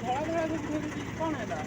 ଧଳା ଧଳା ଦେଖୁଛି କଣ ହେଲା?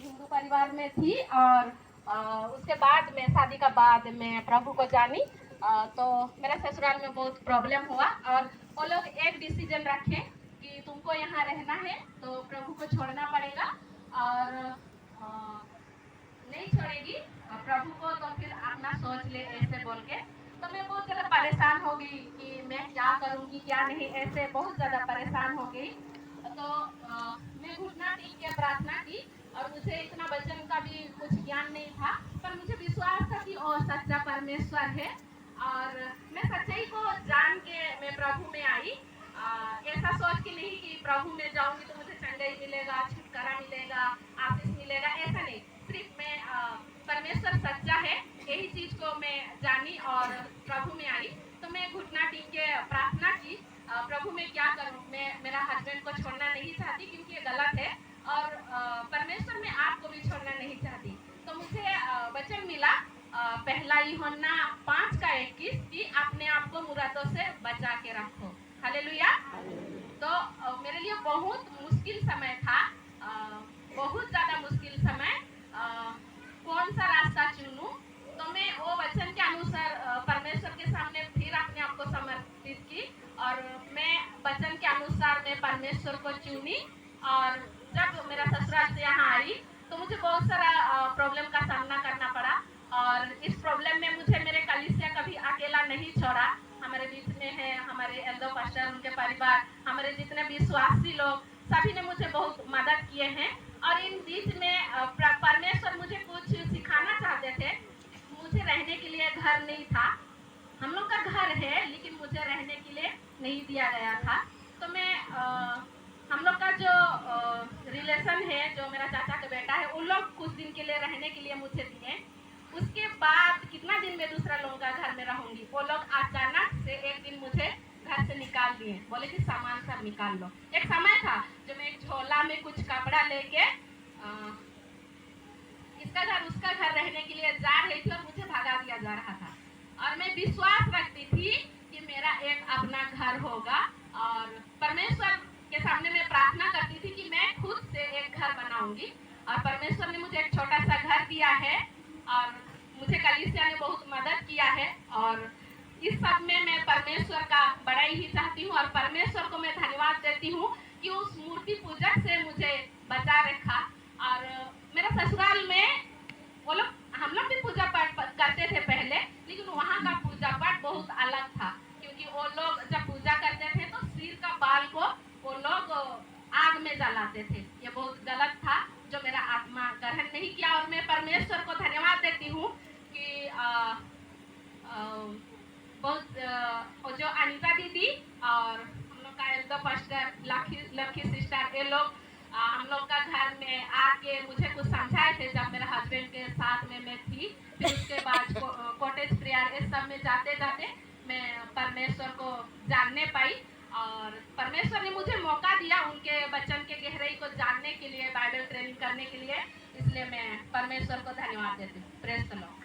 हिंदू परिवार में थी और उसके बाद में शादी का बाद मैं प्रभु को जानी। तो मेरा ससुराल में बहुत प्रॉब्लम हुआ और वो लोग एक डिसीजन रखे कि तुमको यहाँ रहना है तो प्रभु को छोड़ना पड़ेगा और नहीं छोड़ेगी प्रभु को तो फिर अपना सोच ले ऐसे बोल के। तो मैं बहुत ज़्यादा परेशान हो गई कि मैं क्या करूँगी क्या नहीं, ऐसे बहुत ज़्यादा परेशान हो गई। तो मैं घुटना टेक के प्रार्थना की और मुझे इतना वचन का भी कुछ ज्ञान नहीं था, पर मुझे विश्वास था कि वो सच्चा परमेश्वर है और मैं सच्चाई को जान के मैं प्रभु में आई। ऐसा सोच के नहीं कि प्रभु में जाऊंगी तो मुझे चंगाई मिलेगा, छुटकारा मिलेगा, आशीष मिलेगा, ऐसा नहीं। सिर्फ मैं परमेश्वर सच्चा है यही चीज को मैं जानी और प्रभु में आई। तो मैं घुटना टेक के प्रार्थना की प्रभु में क्या करूं, मैं मेरा हस्बैंड को छोड़ना नहीं चाहती क्योंकि ये गलत है और परमेश्वर में आपको भी छोड़ना नहीं चाहती। तो मुझे वचन मिला पहला यूहन्ना 5:21 कि अपने आप को मुरादों से बचा के रखो। हालेलुया। तो मेरे लिए बहुत मुश्किल समय था, बहुत ज़्यादा मुश्किल समय। कौन सा रास्ता चुनूं, तो मैं वो वचन के अनुसार परमेश्वर के सामने फिर अपने आप को समर्पित की और मैं वचन के अनुसार मैं परमेश्वर को चुनी। और जब मेरा ससुराल से यहाँ आई तो मुझे बहुत सारा प्रॉब्लम का सामना करना पड़ा और इस प्रॉब्लम में मुझे मेरे कलीसिया कभी अकेला नहीं छोड़ा। हमारे बीच में है हमारे एल्डो पास्टर, उनके परिवार, हमारे जितने विश्वासी लोग, सभी ने मुझे बहुत मदद किए हैं। और इन बीच में परमेश्वर मुझे कुछ सिखाना चाहते थे। मुझे रहने के लिए घर नहीं था, हम लोग का घर है लेकिन मुझे रहने के लिए नहीं दिया गया था। तो मैं हम लोग का जो रिलेशन है, जो मेरा चाचा का बेटा है, उन लोग कुछ दिन के लिए रहने के लिए मुझे दिए। उसके बाद कितना दिन में दूसरा लोगों का घर में रहूंगी, वो लोग अचानक से एक दिन मुझे घर से निकाल दिए, बोले कि सामान सब निकाल लो। एक समय था जो मैं एक झोला में कुछ कपड़ा लेके इसका घर उसका घर रहने के लिए जा रही थी और मुझे भगा दिया जा रहा था। और मैं विश्वास रखती थी कि मेरा एक अपना घर होगा और परमेश्वर के सामने मैं प्रार्थना करती थी कि मैं खुद से एक घर बनाऊंगी। और परमेश्वर ने मुझे एक छोटा सा घर दिया है और मुझे कलीसिया ने बहुत मदद किया है। और इस सब में मैं परमेश्वर का बड़ाई ही चाहती हूँ और परमेश्वर को मैं धन्यवाद देती हूँ कि उस मूर्ति पूजक से मुझे बचा रखा। और मेरा ससुराल में वो लोग, हम लोग भी पूजा पाठ करते थे पहले, लेकिन वहाँ का पूजा पाठ बहुत अलग था क्योंकि वो लोग जब पूजा करते थे तो सिर का बाल को वो लोग आग में जलाते थे। ये बहुत गलत था जो मेरा आत्मा ग्रहण नहीं किया। और मैं परमेश्वर को धन्यवाद देती हूँ कि बहुत और जो अनीता दीदी और हम लोग का एल्डर पास्टर लकी सिस्टर, ये लोग हम लोग का घर में आके मुझे कुछ समझाए थे जब मेरे हस्बैंड के साथ में मैं थी। फिर उसके बाद कॉटेज प्रेयर इस सब में जाते जाते मैं परमेश्वर को जानने पाई और परमेश्वर ने मुझे मौका दिया उनके वचन के गहराई को जानने के लिए, बाइबल ट्रेनिंग करने के लिए। इसलिए मैं परमेश्वर को धन्यवाद देती हूँ। Praise the Lord.